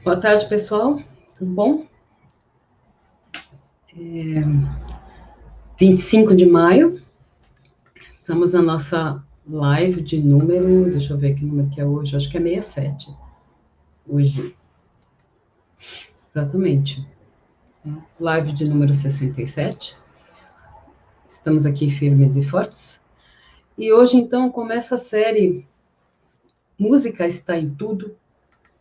Boa tarde, pessoal. Tudo bom? 25 de maio, estamos na nossa live de número, deixa eu ver que número que é hoje, acho que é 67. Hoje. Exatamente. Live de número 67. Estamos aqui firmes e fortes. E hoje, então, começa a série Música está em tudo,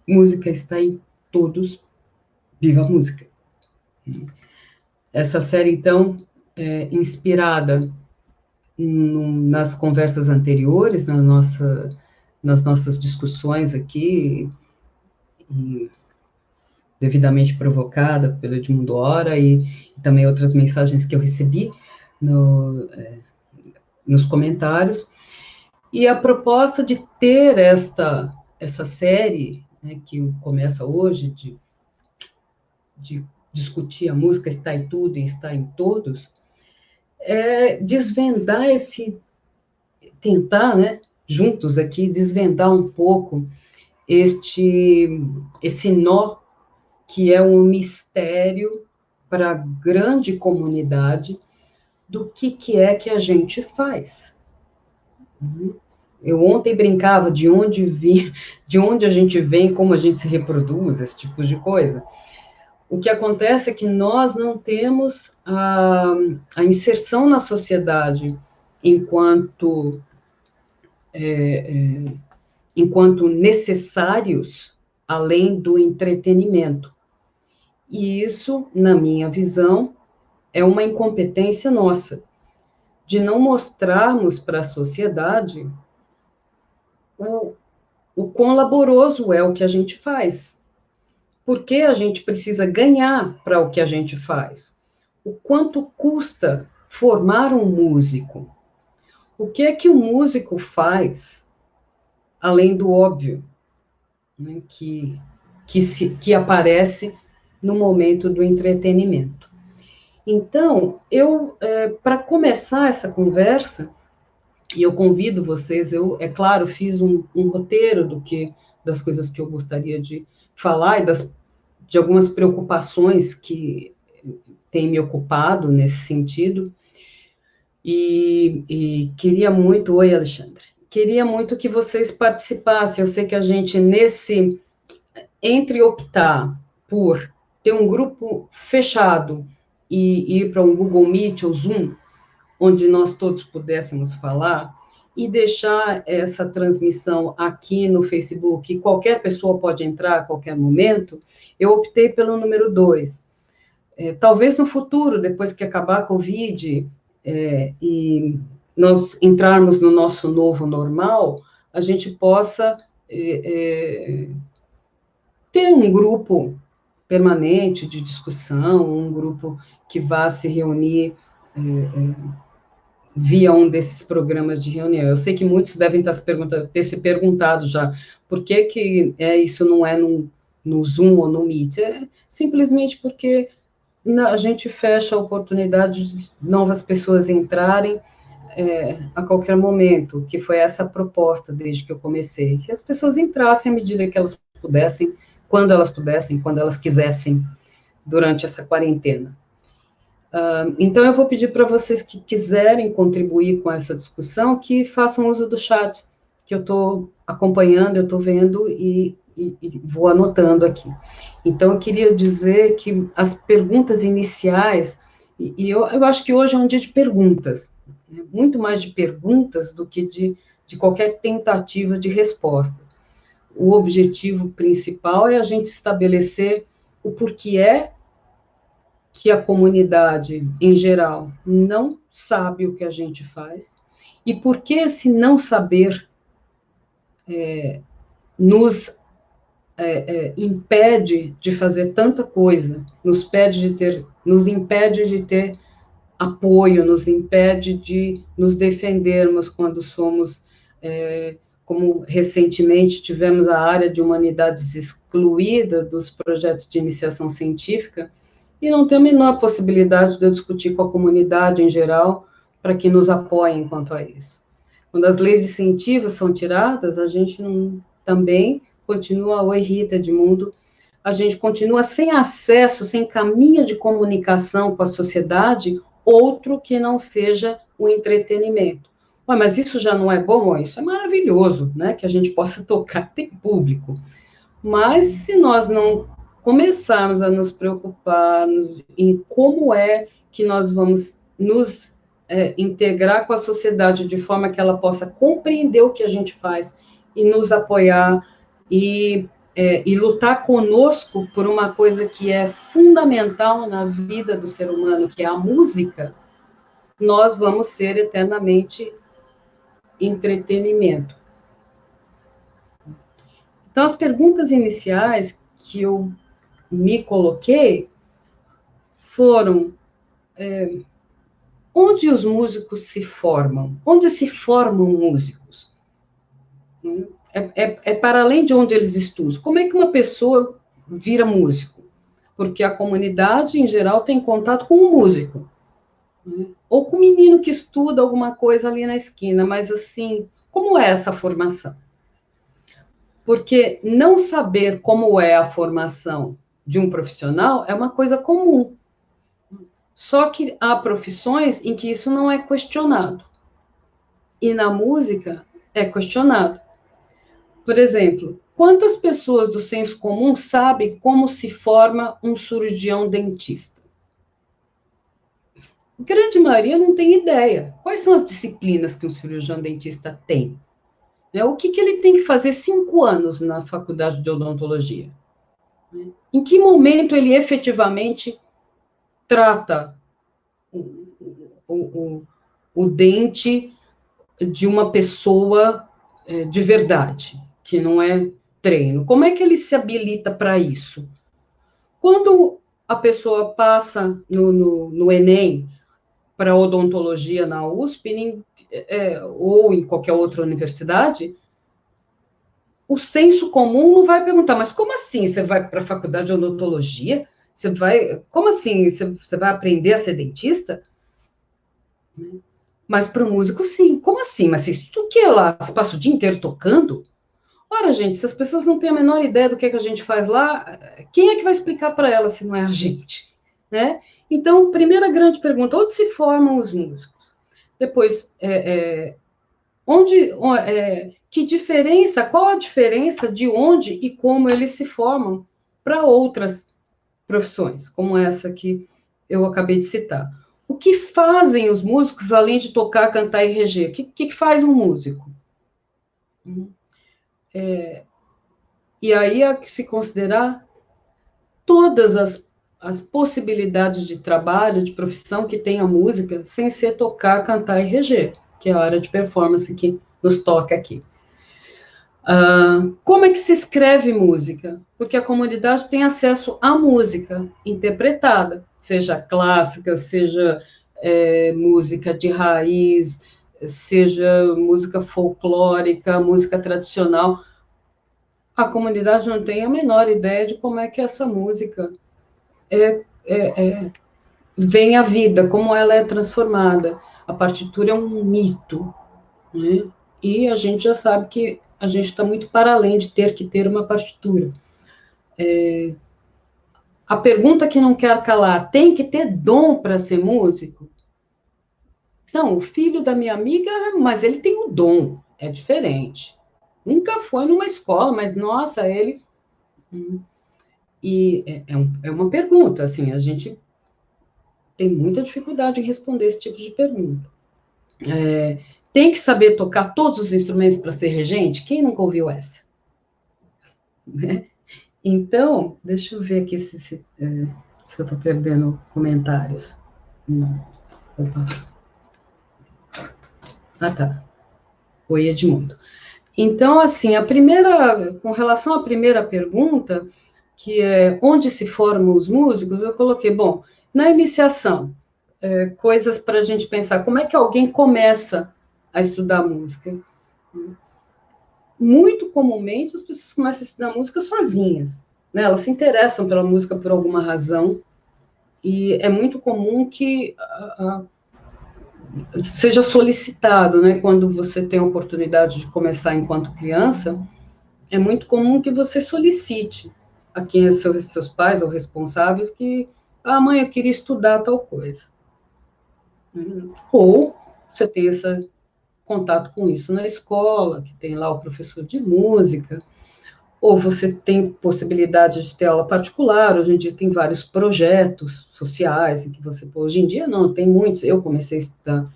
música está em todos, viva a música. Essa série, então, é inspirada nas conversas anteriores, nas nossas discussões aqui, e devidamente provocada pelo Edmundo Hora e também outras mensagens que eu recebi nos comentários. E a proposta de ter essa série, né, que começa hoje, de discutir a música está em tudo e está em todos, é desvendar tentar, né, juntos aqui, desvendar um pouco esse nó que é um mistério para a grande comunidade do que é que a gente faz. Eu ontem brincava de onde a gente vem, como a gente se reproduz, esse tipo de coisa. O que acontece é que nós não temos a inserção na sociedade enquanto necessários, além do entretenimento. E isso, na minha visão, é uma incompetência nossa, de não mostrarmos para a sociedade o quão laboroso é o que a gente faz. Por que a gente precisa ganhar para o que a gente faz? O quanto custa formar um músico? O que é que o músico faz, além do óbvio, né, que aparece no momento do entretenimento? Então, para começar essa conversa, e eu convido vocês, é claro, fiz um roteiro das coisas que eu gostaria de falar e de algumas preocupações que têm me ocupado nesse sentido, e queria muito... Oi, Alexandre. Queria muito que vocês participassem. Eu sei que a gente, entre optar por ter um grupo fechado e ir para um Google Meet ou Zoom, onde nós todos pudéssemos falar, e deixar essa transmissão aqui no Facebook, e qualquer pessoa pode entrar a qualquer momento, eu optei pelo número 2. Talvez no futuro, depois que acabar a Covid, e nós entrarmos no nosso novo normal, a gente possa ter um grupo permanente de discussão, um grupo que vá se reunir via um desses programas de reunião. Eu sei que muitos devem ter se perguntado já por que isso não é no Zoom ou no Meet. É simplesmente porque a gente fecha a oportunidade de novas pessoas entrarem a qualquer momento, que foi essa a proposta desde que eu comecei, que as pessoas entrassem à medida que elas pudessem, quando elas quisessem, durante essa quarentena. Então, eu vou pedir para vocês que quiserem contribuir com essa discussão, que façam uso do chat, que eu estou acompanhando, eu estou vendo e vou anotando aqui. Então, eu queria dizer que as perguntas iniciais, e eu acho que hoje é um dia de perguntas, né? Muito mais de perguntas do que de qualquer tentativa de resposta. O objetivo principal é a gente estabelecer o porquê que a comunidade, em geral, não sabe o que a gente faz, e por que esse não saber nos impede de fazer tanta coisa, nos impede de ter apoio, nos impede de nos defendermos quando somos, como recentemente tivemos a área de humanidades excluída dos projetos de iniciação científica, e não tem a menor possibilidade de eu discutir com a comunidade em geral para que nos apoiem quanto a isso. Quando as leis de incentivo são tiradas, a gente também continua, oi Rita, Edmundo, a gente continua sem acesso, sem caminho de comunicação com a sociedade, outro que não seja o entretenimento. Ué, mas isso já não é bom? Isso é maravilhoso, né? Que a gente possa tocar, tem público. Mas se nós não começarmos a nos preocupar em como é que nós vamos nos integrar com a sociedade de forma que ela possa compreender o que a gente faz e nos apoiar e lutar conosco por uma coisa que é fundamental na vida do ser humano, que é a música, nós vamos ser eternamente entretenimento. Então, as perguntas iniciais que eu me coloquei foram onde os músicos se formam? Onde se formam músicos? É para além de onde eles estudam. Como é que uma pessoa vira músico? Porque a comunidade, em geral, tem contato com o músico. Ou com o menino que estuda alguma coisa ali na esquina. Mas, assim, como é essa formação? Porque não saber como é a formação de um profissional é uma coisa comum. Só que há profissões em que isso não é questionado. E na música é questionado. Por exemplo, quantas pessoas do senso comum sabem como se forma um cirurgião dentista? A grande maioria não tem ideia. Quais são as disciplinas que um cirurgião dentista tem? O que ele tem que fazer 5 anos na faculdade de odontologia? Em que momento ele efetivamente trata o dente de uma pessoa de verdade, que não é treino? Como é que ele se habilita para isso? Quando a pessoa passa no Enem para odontologia na USP, ou em qualquer outra universidade, o senso comum não vai perguntar, mas como assim você vai para a faculdade de odontologia? Como assim? Você vai aprender a ser dentista? Mas para o músico, sim. Como assim? Mas você estuda o que lá? Você passa o dia inteiro tocando? Ora, gente, se as pessoas não têm a menor ideia do que a gente faz lá, quem é que vai explicar para elas se não é a gente? Né? Então, primeira grande pergunta, onde se formam os músicos? Depois, que diferença, qual a diferença de onde e como eles se formam para outras profissões, como essa que eu acabei de citar? O que fazem os músicos, além de tocar, cantar e reger? O que faz um músico? E aí há que se considerar todas as possibilidades de trabalho, de profissão que tem a música, sem ser tocar, cantar e reger, que é a área de performance que nos toca aqui. Como é que se escreve música? Porque a comunidade tem acesso à música interpretada, seja clássica, seja música de raiz, seja música folclórica, música tradicional. A comunidade não tem a menor ideia de como é que essa música vem à vida, como ela é transformada. A partitura é um mito, né? E a gente já sabe que a gente está muito para além de ter que ter uma partitura. A pergunta que não quer calar, tem que ter dom para ser músico? Não, o filho da minha amiga, mas ele tem o dom, é diferente. Nunca foi numa escola, mas, nossa, ele... E é uma pergunta, assim, a gente tem muita dificuldade em responder esse tipo de pergunta. Tem que saber tocar todos os instrumentos para ser regente? Quem nunca ouviu essa? Né? Então, deixa eu ver aqui se eu estou perdendo comentários. Opa. Ah, tá. Oi, Edmundo. Então, assim, com relação à primeira pergunta, que é onde se formam os músicos, eu coloquei, bom, na iniciação, coisas para a gente pensar, como é que alguém começa a estudar música? Muito comumente, as pessoas começam a estudar música sozinhas, né? Elas se interessam pela música por alguma razão, e é muito comum que seja solicitado, né? Quando você tem a oportunidade de começar enquanto criança, é muito comum que você solicite a quem são seus pais ou responsáveis que, mãe, eu queria estudar tal coisa. Ou você tem esse contato com isso na escola, que tem lá o professor de música, ou você tem possibilidade de ter aula particular. Hoje em dia tem vários projetos sociais em que você, hoje em dia não, tem muitos. Eu comecei a estudar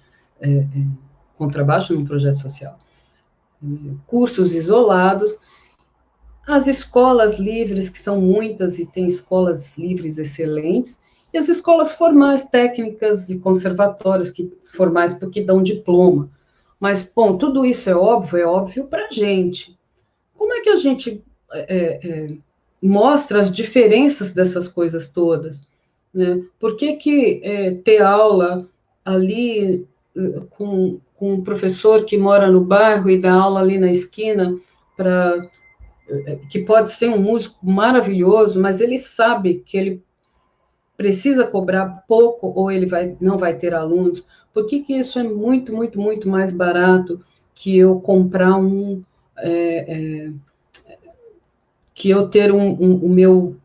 contrabaixo num projeto social. Cursos isolados, as escolas livres, que são muitas, e tem escolas livres excelentes, e as escolas formais, técnicas e conservatórios formais, porque dão diploma. Mas, bom, tudo isso é óbvio para a gente. Como é que a gente mostra as diferenças dessas coisas todas? Né? Por que ter aula ali com um professor que mora no bairro e dá aula ali na esquina, que pode ser um músico maravilhoso, mas ele sabe que ele precisa cobrar pouco ou ele não vai ter alunos? Por que isso é muito, muito, muito mais barato que eu comprar que eu ter o meu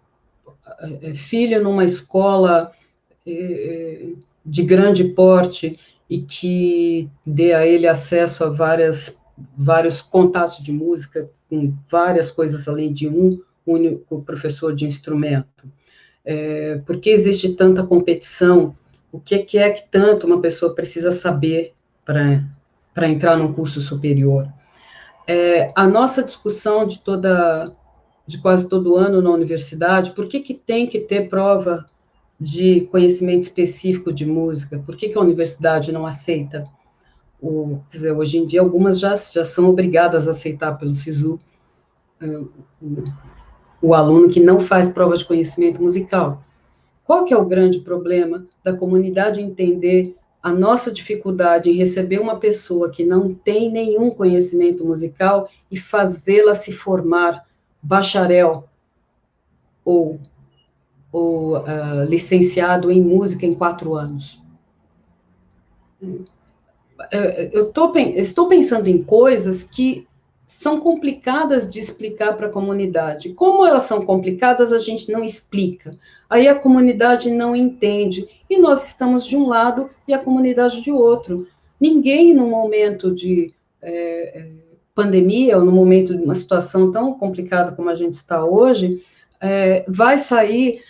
filho numa escola de grande porte e que dê a ele acesso a vários contatos de música, com várias coisas além de um único professor de instrumento? Por que existe tanta competição? O que é que tanto uma pessoa precisa saber para entrar num curso superior? A nossa discussão de quase todo ano na universidade, por que tem que ter prova de conhecimento específico de música? Por que a universidade não aceita? Quer dizer, hoje em dia, algumas já são obrigadas a aceitar pelo SISU o aluno que não faz prova de conhecimento musical. Qual que é o grande problema da comunidade entender a nossa dificuldade em receber uma pessoa que não tem nenhum conhecimento musical e fazê-la se formar bacharel ou licenciado em música em 4 anos? Estou pensando em coisas que são complicadas de explicar para a comunidade. Como elas são complicadas, a gente não explica. Aí a comunidade não entende. E nós estamos de um lado e a comunidade de outro. Ninguém, no momento de pandemia, ou no momento de uma situação tão complicada como a gente está hoje, vai sair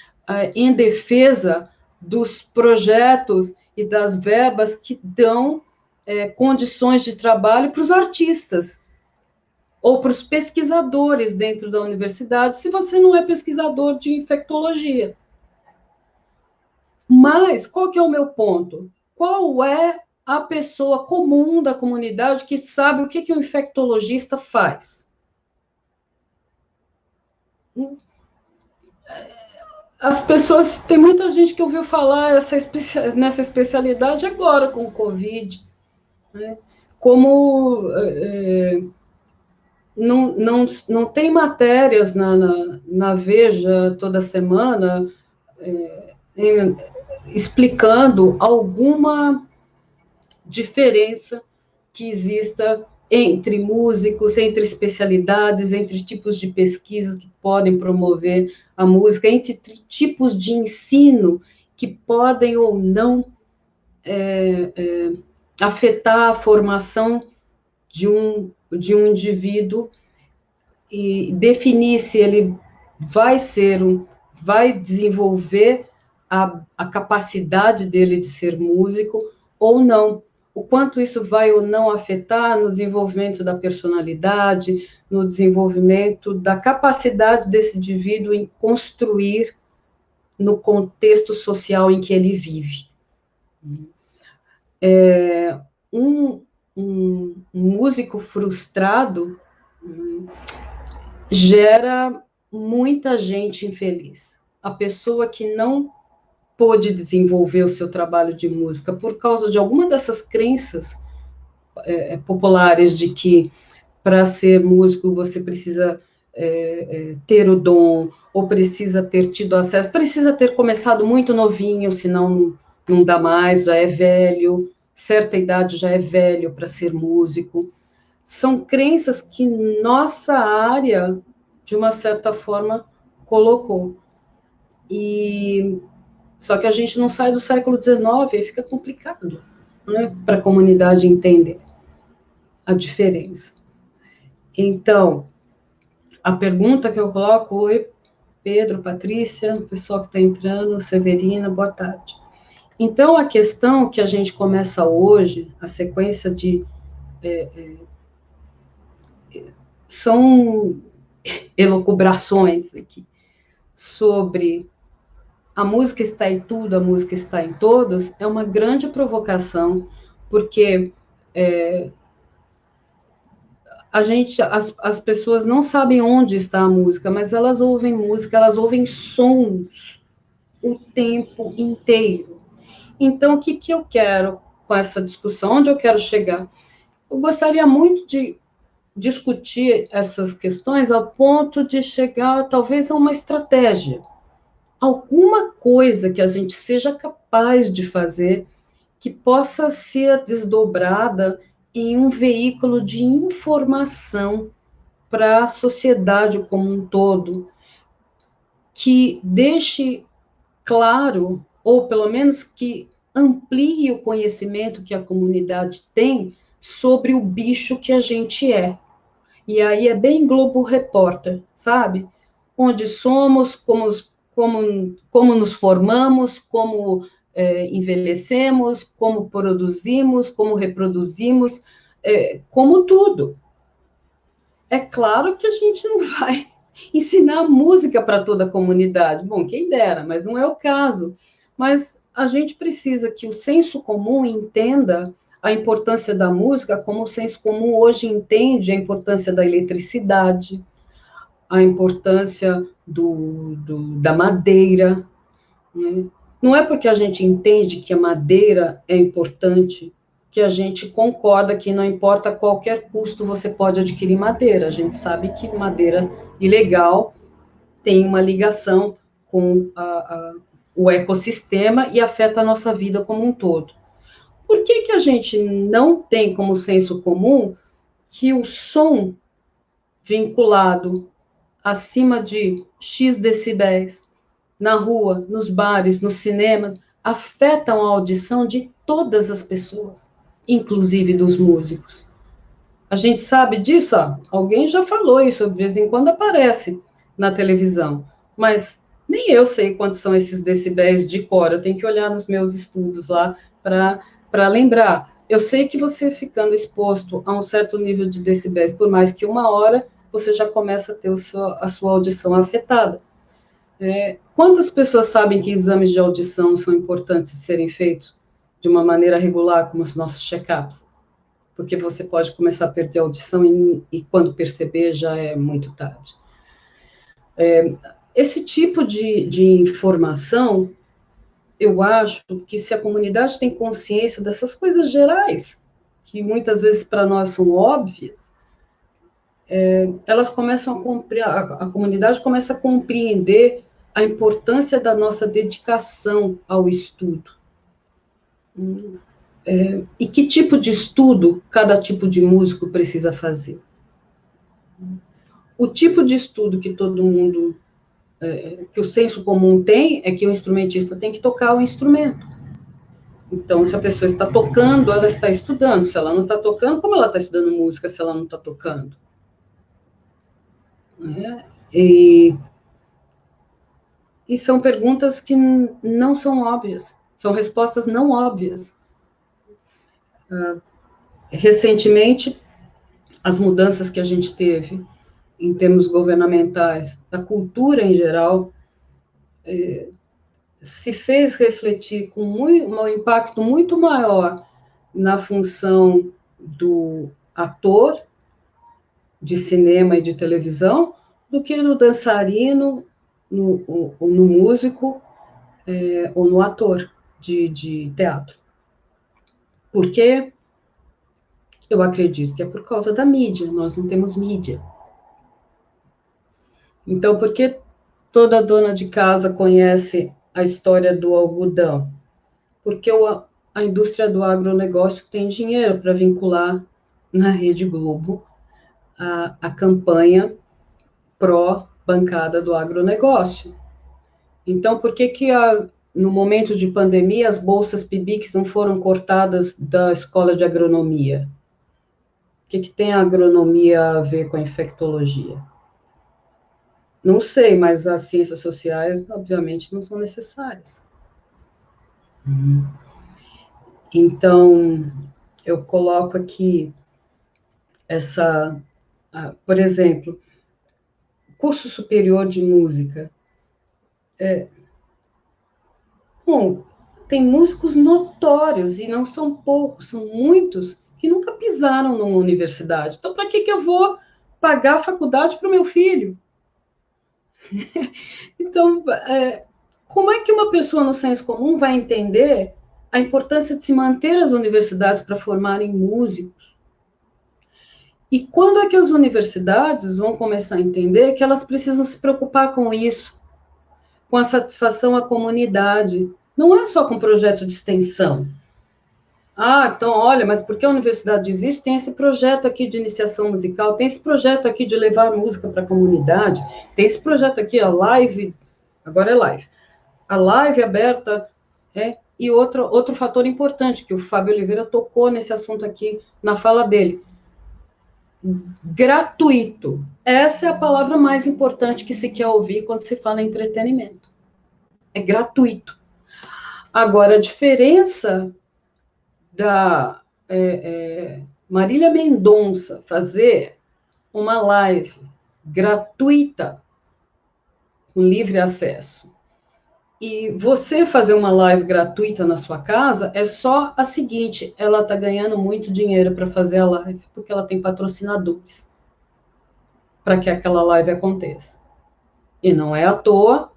em defesa dos projetos e das verbas que dão condições de trabalho para os artistas ou para os pesquisadores dentro da universidade, se você não é pesquisador de infectologia. Mas qual que é o meu ponto? Qual é a pessoa comum da comunidade que sabe o que um infectologista faz? As pessoas, tem muita gente que ouviu falar nessa especialidade agora com o Covid, né? Como não tem matérias na Veja toda semana explicando alguma diferença que exista entre músicos, entre especialidades, entre tipos de pesquisas que podem promover a música, entre tipos de ensino que podem ou não afetar a formação de um indivíduo e definir se ele vai desenvolver a capacidade dele de ser músico ou não. O quanto isso vai ou não afetar no desenvolvimento da personalidade, no desenvolvimento da capacidade desse indivíduo em construir no contexto social em que ele vive. Um músico frustrado gera muita gente infeliz. A pessoa que não pôde desenvolver o seu trabalho de música por causa de alguma dessas crenças populares de que para ser músico você precisa ter o dom, ou precisa ter tido acesso, precisa ter começado muito novinho, senão não dá mais, já é velho, certa idade já é velho para ser músico. São crenças que nossa área, de uma certa forma, colocou. Só que a gente não sai do século XIX, aí fica complicado, né, para a comunidade entender a diferença. Então, a pergunta que eu coloco: oi, Pedro, Patrícia, pessoal que está entrando, Severina, boa tarde. Então, a questão que a gente começa hoje, a sequência de... são elucubrações aqui sobre a música está em tudo, a música está em todos, é uma grande provocação, porque as pessoas não sabem onde está a música, mas elas ouvem música, elas ouvem sons o tempo inteiro. Então, o que eu quero com essa discussão? Onde eu quero chegar? Eu gostaria muito de discutir essas questões ao ponto de chegar, talvez, a uma estratégia. Alguma coisa que a gente seja capaz de fazer que possa ser desdobrada em um veículo de informação para a sociedade como um todo, que deixe claro, ou pelo menos que amplie o conhecimento que a comunidade tem sobre o bicho que a gente é. E aí é bem Globo Repórter, sabe? Onde somos, como nos formamos, como envelhecemos, como produzimos, como reproduzimos, como tudo. É claro que a gente não vai ensinar música para toda a comunidade. Bom, quem dera, mas não é o caso. Mas a gente precisa que o senso comum entenda a importância da música como o senso comum hoje entende a importância da eletricidade, a importância da madeira. Né? Não é porque a gente entende que a madeira é importante que a gente concorda que não importa qualquer custo você pode adquirir madeira. A gente sabe que madeira ilegal tem uma ligação com o ecossistema e afeta a nossa vida como um todo. Por que a gente não tem como senso comum que o som vinculado acima de X decibéis na rua, nos bares, nos cinemas, afetam a audição de todas as pessoas, inclusive dos músicos? A gente sabe disso, alguém já falou isso, de vez em quando aparece na televisão, mas nem eu sei quantos são esses decibéis de cor, eu tenho que olhar nos meus estudos lá para lembrar. Eu sei que você ficando exposto a um certo nível de decibéis por mais que uma hora, você já começa a ter a sua audição afetada. Quantas pessoas sabem que exames de audição são importantes de serem feitos de uma maneira regular, como os nossos check-ups? Porque você pode começar a perder a audição e quando perceber já é muito tarde. Esse tipo de informação, eu acho que se a comunidade tem consciência dessas coisas gerais, que muitas vezes para nós são óbvias, elas começam a comunidade começa a compreender a importância da nossa dedicação ao estudo. E que tipo de estudo cada tipo de músico precisa fazer? O tipo de estudo que todo mundo, que o senso comum tem, é que o instrumentista tem que tocar o instrumento. Então, se a pessoa está tocando, ela está estudando. Se ela não está tocando, como ela está estudando música se ela não está tocando? E são perguntas que não são óbvias, são respostas não óbvias. Recentemente, as mudanças que a gente teve em termos governamentais, da cultura em geral, se fez refletir com um impacto muito maior na função do ator de cinema e de televisão do que no dançarino, no músico ou no ator de teatro. Por quê? Eu acredito que é por causa da mídia, nós não temos mídia. Então, por que toda dona de casa conhece a história do algodão? Porque a indústria do agronegócio tem dinheiro para vincular na Rede Globo a campanha pró bancada do agronegócio. Então, por que no momento de pandemia as bolsas PIBICs não foram cortadas da escola de agronomia? O que tem a agronomia a ver com a infectologia? Não sei, mas as ciências sociais, obviamente, não são necessárias. Então, eu coloco aqui por exemplo, curso superior de música. Bom, tem músicos notórios, e não são poucos, são muitos, que nunca pisaram numa universidade. Então, para que eu vou pagar a faculdade para o meu filho? Então, como é que uma pessoa no senso comum vai entender a importância de se manter as universidades para formarem músicos? E quando é que as universidades vão começar a entender que elas precisam se preocupar com isso, com a satisfação à comunidade? Não é só com projeto de extensão. Então, olha, mas porque a universidade existe, tem esse projeto aqui de iniciação musical, tem esse projeto aqui de levar música para a comunidade, tem esse projeto aqui, a live, agora é live, a live aberta, e outro fator importante, que o Fábio Oliveira tocou nesse assunto aqui na fala dele, gratuito. Essa é a palavra mais importante que se quer ouvir quando se fala em entretenimento. É gratuito. Agora, a diferença da Marília Mendonça fazer uma live gratuita, com livre acesso, e você fazer uma live gratuita na sua casa, é só a seguinte: ela está ganhando muito dinheiro para fazer a live, porque ela tem patrocinadores para que aquela live aconteça. E não é à toa,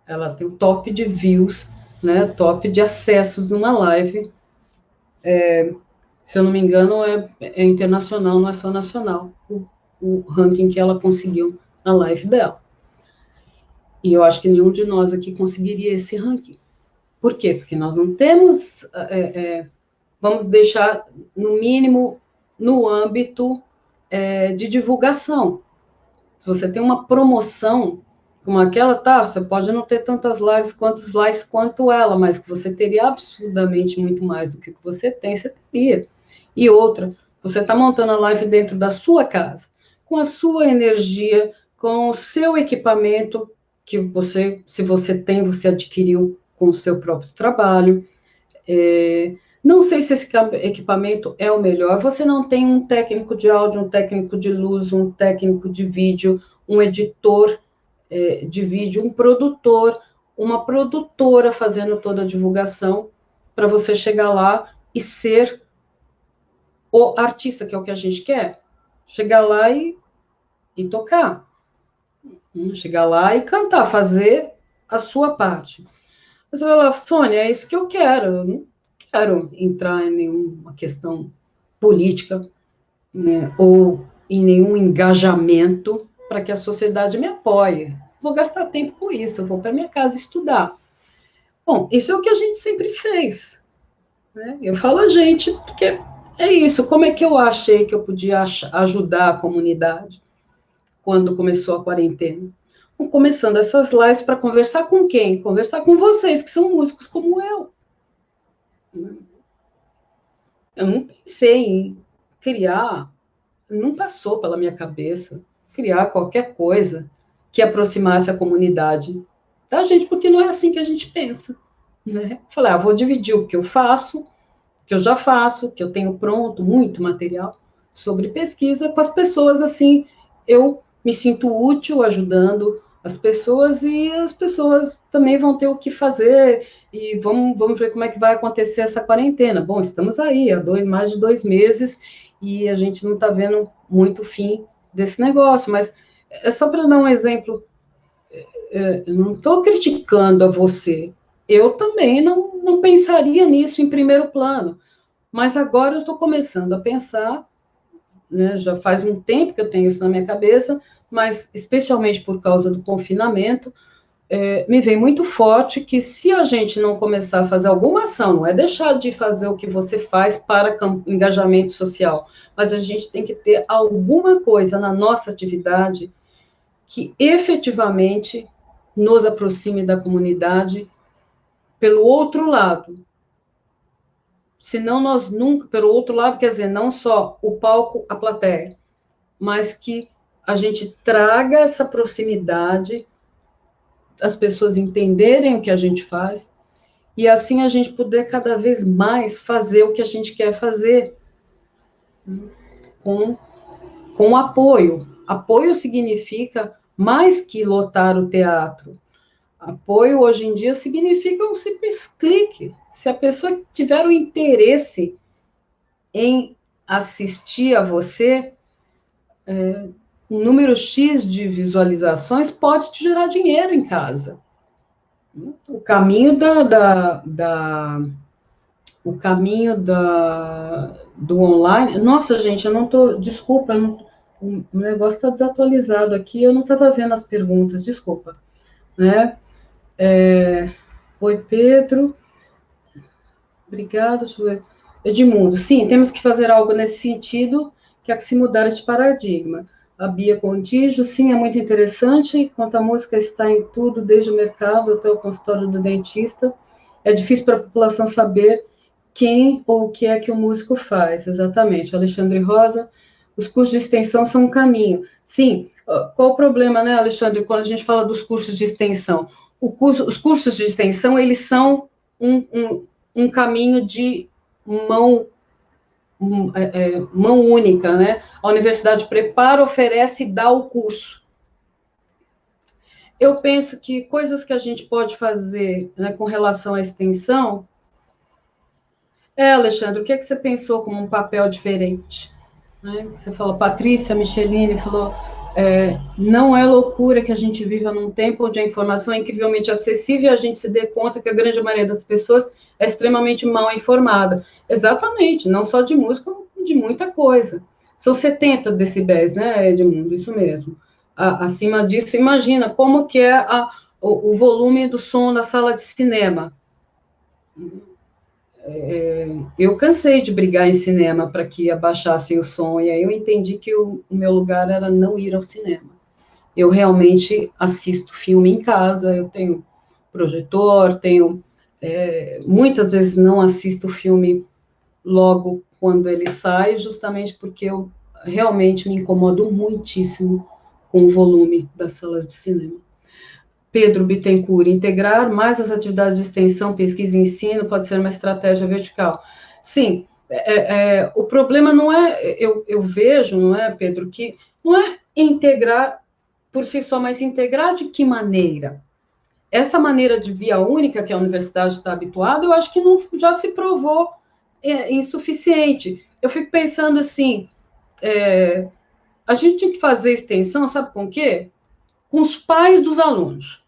ela tem o top de views, né, top de acessos numa live. Se eu não me engano, é internacional, não é só nacional, o ranking que ela conseguiu na live dela. E eu acho que nenhum de nós aqui conseguiria esse ranking. Por quê? Porque nós não temos, vamos deixar, no mínimo, no âmbito de divulgação. Se você tem uma promoção como aquela, você pode não ter tantas likes quanto ela, mas que você teria absurdamente muito mais do que você tem, você teria. E outra, você está montando a live dentro da sua casa, com a sua energia, com o seu equipamento, que você, se você tem, você adquiriu com o seu próprio trabalho. Não sei se esse equipamento é o melhor, você não tem um técnico de áudio, um técnico de luz, um técnico de vídeo, um editor de vídeo, um produtor, uma produtora fazendo toda a divulgação, para você chegar lá e ser o artista, que é o que a gente quer. Chegar lá e tocar. Chegar lá e cantar, fazer a sua parte. Você vai falar, Sônia, é isso que eu quero. Eu não quero entrar em nenhuma questão política, né, ou em nenhum engajamento para que a sociedade me apoie. Vou gastar tempo com isso, eu vou para minha casa estudar. Bom, isso é o que a gente sempre fez. Né? Eu falo a gente, porque é isso. Como é que eu achei que eu podia ajudar a comunidade quando começou a quarentena? Começando essas lives para conversar com quem? Conversar com vocês, que são músicos como eu. Eu não pensei em criar, não passou pela minha cabeça criar qualquer coisa que aproximasse a comunidade da gente, porque não é assim que a gente pensa. Né? Falei, vou dividir o que eu faço, que eu já faço, que eu tenho pronto, muito material sobre pesquisa, com as pessoas, assim, eu me sinto útil ajudando as pessoas, e as pessoas também vão ter o que fazer, e vamos ver como é que vai acontecer essa quarentena. Bom, estamos aí há mais de 2 meses, e a gente não está vendo muito fim desse negócio, mas é só para dar um exemplo, eu não estou criticando a você, eu também não pensaria nisso em primeiro plano, mas agora eu estou começando a pensar, né, já faz um tempo que eu tenho isso na minha cabeça, mas especialmente por causa do confinamento, me vem muito forte que se a gente não começar a fazer alguma ação, não é deixar de fazer o que você faz para engajamento social, mas a gente tem que ter alguma coisa na nossa atividade que efetivamente nos aproxime da comunidade pelo outro lado. Senão nós nunca, pelo outro lado, quer dizer, não só o palco, a plateia, mas que a gente traga essa proximidade, as pessoas entenderem o que a gente faz, e assim a gente poder cada vez mais fazer o que a gente quer fazer, com apoio. Apoio significa mais que lotar o teatro. Apoio, hoje em dia, significa um simples clique. Se a pessoa tiver o interesse em assistir a você, um número X de visualizações pode te gerar dinheiro em casa. O caminho do online... Nossa, gente, eu não tô... Desculpa, o negócio está desatualizado aqui, eu não estava vendo as perguntas, desculpa. Né? Oi, Pedro. Obrigada, Edmundo. Sim, temos que fazer algo nesse sentido, que é que se mudar este paradigma. A Bia Contígio, sim, é muito interessante. Quanto a música está em tudo, desde o mercado até o consultório do dentista. É difícil para a população saber quem ou o que é que o músico faz. Exatamente. Alexandre Rosa, os cursos de extensão são um caminho. Sim, qual o problema, né, Alexandre, quando a gente fala dos cursos de extensão? Os cursos de extensão, eles são um caminho de mão única, né? A universidade prepara, oferece e dá o curso. Eu penso que coisas que a gente pode fazer, né, com relação à extensão... Alexandre, o que é que você pensou como um papel diferente? Né? Você falou, Patrícia Micheline falou, não é loucura que a gente viva num tempo onde a informação é incrivelmente acessível e a gente se dê conta que a grande maioria das pessoas é extremamente mal informada. Exatamente, não só de música, de muita coisa. São 70 decibéis, né, Edmundo? Isso mesmo. Acima disso, imagina como que é o volume do som da sala de cinema. Eu cansei de brigar em cinema para que abaixassem o som, e aí eu entendi que o meu lugar era não ir ao cinema. Eu realmente assisto filme em casa, eu tenho projetor, muitas vezes não assisto o filme logo quando ele sai, justamente porque eu realmente me incomodo muitíssimo com o volume das salas de cinema. Pedro Bittencourt, integrar mais as atividades de extensão, pesquisa e ensino pode ser uma estratégia vertical. Sim, o problema não é, eu vejo, não é, Pedro, que não é integrar por si só, mas integrar de que maneira? Essa maneira de via única que a universidade está habituada, eu acho que não, já se provou insuficiente. Eu fico pensando assim, a gente tinha que fazer extensão, sabe com o quê? Com os pais dos alunos.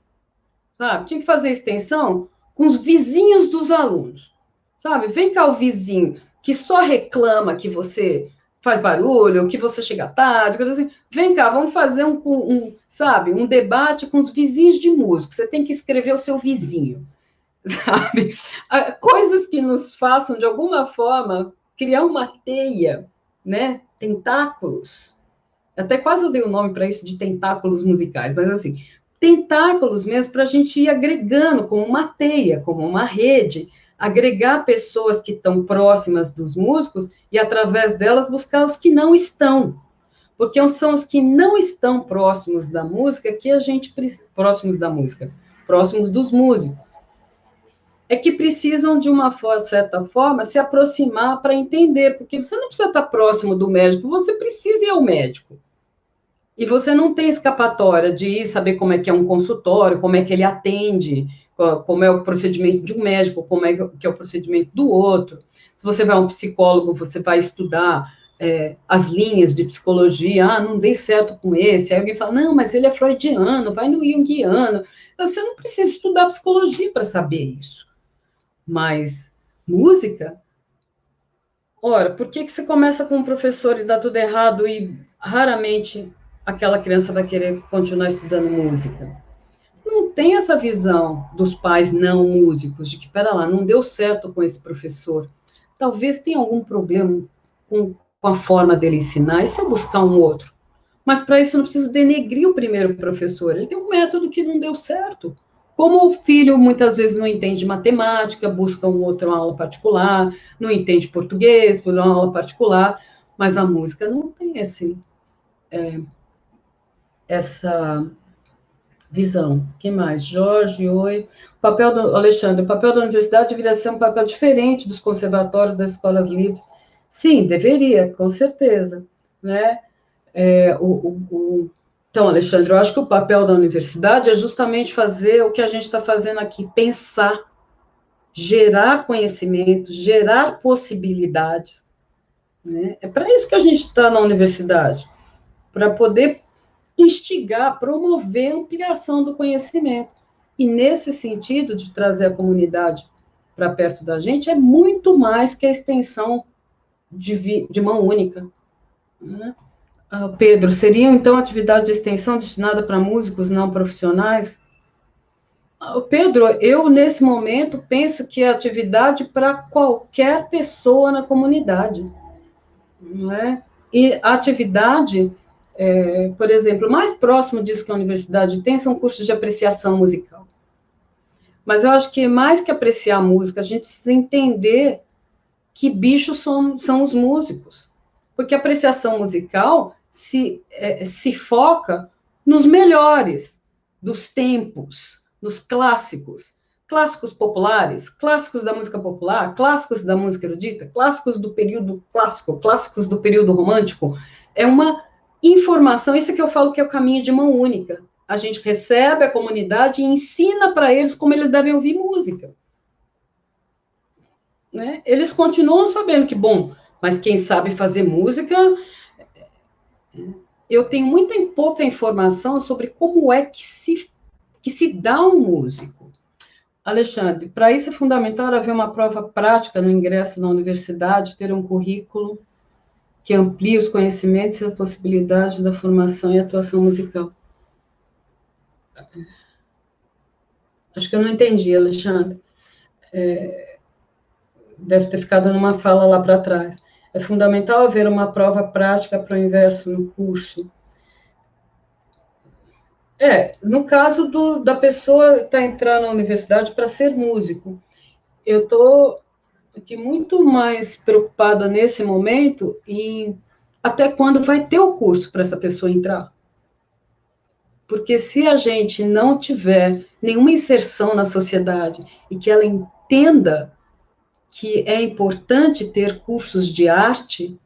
Sabe? Tinha que fazer extensão com os vizinhos dos alunos, sabe? Vem cá o vizinho que só reclama que você faz barulho, que você chega tarde, coisa assim. Vem cá, vamos fazer um debate com os vizinhos de música. Você tem que escrever o seu vizinho, sabe? Coisas que nos façam, de alguma forma, criar uma teia, né? Tentáculos. Até quase eu dei o nome para isso de tentáculos musicais, mas assim, tentáculos mesmo para a gente ir agregando como uma teia, como uma rede, agregar pessoas que estão próximas dos músicos e, através delas, buscar os que não estão. Porque são os que não estão próximos da música que a gente... Próximos da música, próximos dos músicos. É que precisam, de uma certa forma, se aproximar para entender, porque você não precisa estar próximo do médico, você precisa ir ao médico. E você não tem escapatória de ir saber como é que é um consultório, como é que ele atende, como é o procedimento de um médico, como é que é o procedimento do outro. Se você vai a um psicólogo, você vai estudar as linhas de psicologia. Não dei certo com esse. Aí alguém fala, não, mas ele é freudiano, vai no junguiano. Você não precisa estudar psicologia para saber isso. Mas música... Ora, por que você começa com um professor e dá tudo errado e raramente aquela criança vai querer continuar estudando música? Não tem essa visão dos pais não músicos, de que, pera lá, não deu certo com esse professor. Talvez tenha algum problema com a forma dele ensinar, e se eu buscar um outro? Mas para isso eu não preciso denegrir o primeiro professor. Ele tem um método que não deu certo. Como o filho muitas vezes não entende matemática, busca outra aula particular, não entende português, por uma aula particular, mas a música não tem essa visão. Quem mais? Jorge, oi. O papel do Alexandre, o papel da universidade deveria ser um papel diferente dos conservatórios, das escolas livres. Sim, deveria, com certeza, né? Então, Alexandre, eu acho que o papel da universidade é justamente fazer o que a gente está fazendo aqui, pensar, gerar conhecimento, gerar possibilidades, né? É para isso que a gente está na universidade, para poder instigar, promover a ampliação do conhecimento. E nesse sentido de trazer a comunidade para perto da gente, é muito mais que a extensão de mão única, né? Pedro, seriam então atividades de extensão destinada para músicos não profissionais? Pedro, eu nesse momento penso que é atividade para qualquer pessoa na comunidade, não é? E a atividade, por exemplo, o mais próximo disso que a universidade tem são cursos de apreciação musical. Mas eu acho que mais que apreciar a música, a gente precisa entender que bichos são os músicos. Porque a apreciação musical se foca nos melhores dos tempos, nos clássicos, clássicos populares, clássicos da música popular, clássicos da música erudita, clássicos do período clássico, clássicos do período romântico. É uma informação, isso que eu falo que é o caminho de mão única. A gente recebe a comunidade e ensina para eles como eles devem ouvir música, né? Eles continuam sabendo que, bom, mas quem sabe fazer música... Eu tenho pouca informação sobre como é que se dá um músico. Alexandre, para isso é fundamental haver uma prova prática no ingresso na universidade, ter um currículo que amplie os conhecimentos e as possibilidades da formação e atuação musical. Acho que eu não entendi, Alexandre. Deve ter ficado numa fala lá para trás. É fundamental haver uma prova prática para o ingresso no curso. No caso da pessoa que está entrando na universidade para ser músico, eu estou aqui muito mais preocupada nesse momento em até quando vai ter o curso para essa pessoa entrar. Porque se a gente não tiver nenhuma inserção na sociedade e que ela entenda que é importante ter cursos de arte,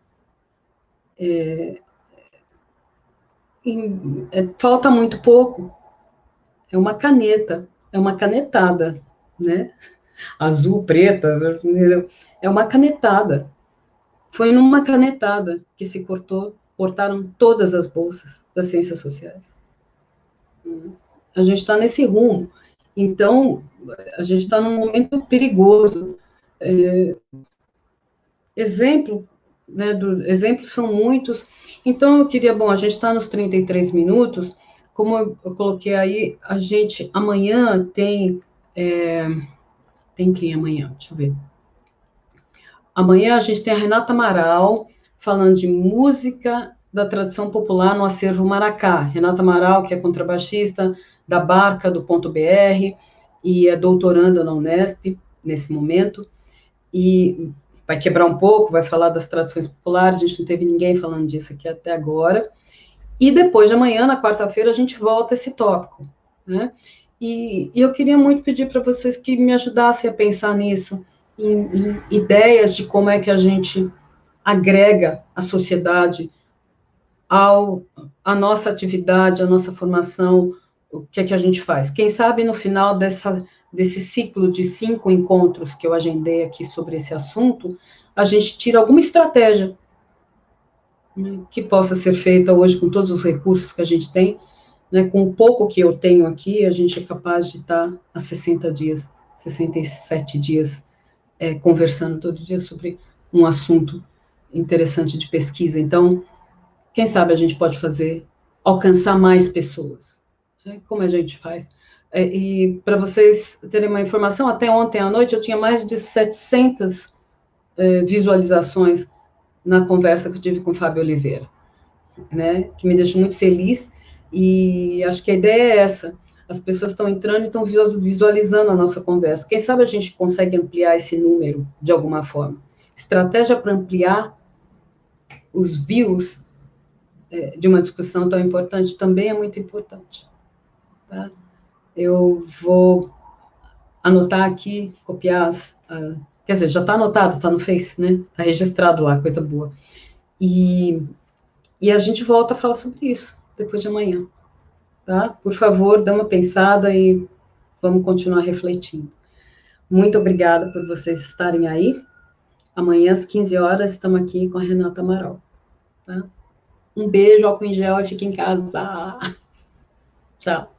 falta muito pouco. É uma caneta, é uma canetada, né? Azul, preta, é uma canetada. Foi numa canetada que se cortaram todas as bolsas das ciências sociais. A gente está nesse rumo. Então, a gente está num momento perigoso. Exemplos são muitos. Então, eu queria, a gente está nos 33 minutos, como eu coloquei aí, a gente amanhã tem quem amanhã? Deixa eu ver. Amanhã a gente tem a Renata Amaral falando de música da tradição popular no acervo Maracá. Renata Amaral, que é contrabaixista da Barca, do Ponto BR, e é doutoranda na Unesp, nesse momento, e vai quebrar um pouco, vai falar das tradições populares, a gente não teve ninguém falando disso aqui até agora, e depois de amanhã, na quarta-feira, a gente volta a esse tópico, né? E eu queria muito pedir para vocês que me ajudassem a pensar nisso, em ideias de como é que a gente agrega a sociedade à nossa atividade, à nossa formação, o que é que a gente faz. Quem sabe no final desse ciclo de 5 encontros que eu agendei aqui sobre esse assunto, a gente tira alguma estratégia, né, que possa ser feita hoje com todos os recursos que a gente tem, né, com o pouco que eu tenho aqui, a gente é capaz de estar há 60 dias, 67 dias, conversando todo dia sobre um assunto interessante de pesquisa. Então, quem sabe a gente pode alcançar mais pessoas. Né? Como a gente faz? E para vocês terem uma informação, até ontem à noite eu tinha mais de 700 visualizações na conversa que eu tive com o Fábio Oliveira. né, que me deixa muito feliz, e acho que a ideia é essa. As pessoas estão entrando e estão visualizando a nossa conversa. Quem sabe a gente consegue ampliar esse número de alguma forma. Estratégia para ampliar os views de uma discussão tão importante também é muito importante. Tá? Eu vou anotar aqui, copiar quer dizer, já está anotado, está no Face, né? Está registrado lá, coisa boa. E a gente volta a falar sobre isso depois de amanhã. Tá? Por favor, dá uma pensada e vamos continuar refletindo. Muito obrigada por vocês estarem aí. Amanhã, às 15 horas, estamos aqui com a Renata Amaral. Tá? Um beijo, álcool em gel e fique em casa. Tchau.